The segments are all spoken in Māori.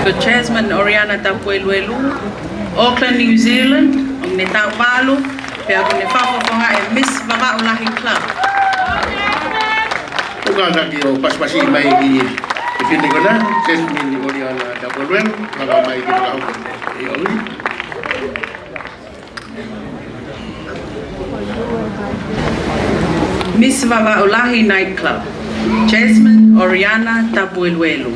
Ko Jasmine Oriana Tapueluelu, Auckland, New Zealand, ang netawalo, kaya kung nefafofonga e Miss Vavaulahi Club. Kung lagi o pas-pasi may ipindi ko na, Jasmine Oriana Tapueluelu, mga may ginagawa ko. Miss Vavaulahi Nightclub, Jasmine Oriana Tapueluelu.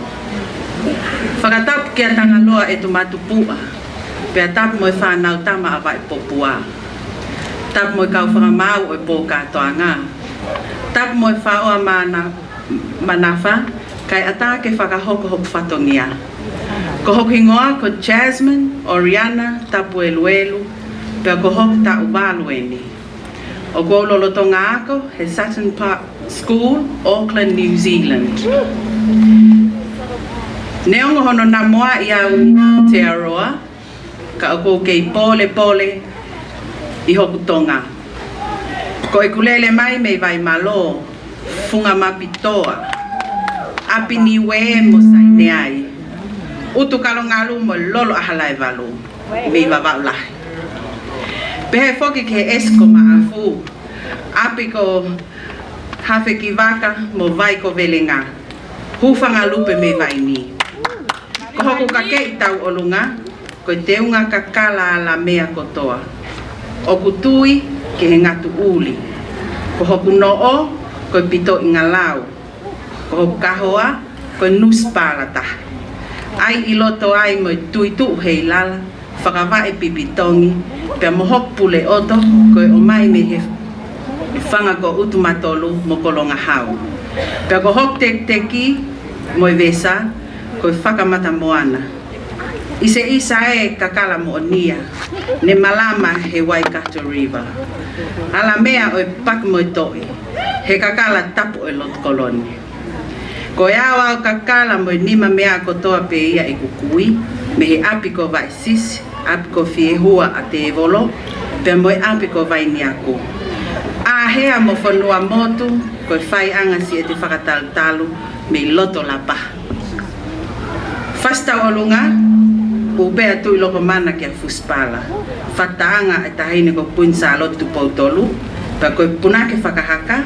Whakatap kia tangaloa e tu matupua, pia tap mo e whanau tama awa e popua. Tap mo e kau whakamau e pō katoanga. Tap mo e whaoa manafa, kai ata ke whakahoko hok whatongia. Ko hok hingoa ko Jasmine Oriana Tapueluelu, pia ko hok ta ubalueni. O ko lolotonga ako he Sutton Park School, Auckland, New Zealand. Neongo hono na moa i au te aroa, ka o kei pole i hoku tonga. Ko e kulele mai mei vai malo, funga mapitoa, api ni we mo saine ai. Utu kalongalu mo lolo ahalai valu, mei Vavaulahi. Pehe foki ke esko maafu, api ko hafe ki waka mo vai ko velenga, hufanga lupe mei vai ni. Ko hoku ka kei tau olunga, ko te unga ka kala la mea kotoa. O kutui ke he ngatu uli. Ko hoku noo, ko pito inga lau. Ko hoku kahoa, ko nuspalata. Ai iloto ai mo tui tu hei lala, whakawa e pipitongi, pia mohok pule oto, ko e omai me he whanga ko utumatolu mo kolonga hau. Pia ko hok teki mo i vesa, ko whakamata moana. Ise isa e kakala mo onia, ne malama he Waikato River. Ala mea o e pak mo toi, he kakala tapu e lot koloni. Ko e awa o kakala mo nima mea kotoa pe ia e kukui, me he api ko vai sisi, api ko fie hua a te evolo, pe mo e api ko vai ni aku. A hea mo whanua motu, ko e whai anga si e te whakataltalu, me loto la paha. Fasta olunga, upea tui loko mana kia fuspala. Whataanga e tahine ko punsa lotu pautolu, pa koe punake whakahaka,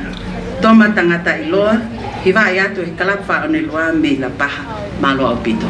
toma tangata iloa, hiwa i atu he kalapa o ne lua me la paha malo au pito.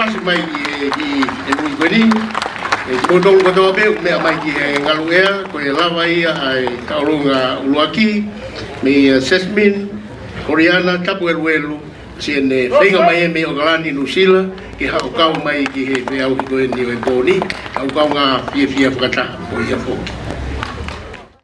si mai e mui kweni e modong ko to be me mai ki ngaluea ko e lava ia ai kaulunga uluaki me assessment Oriana tapu eluelu siene whinga mai me o galani nusila ki hau kau mai ki he me au ko ni o boni au kau nga fia whakata o ia fo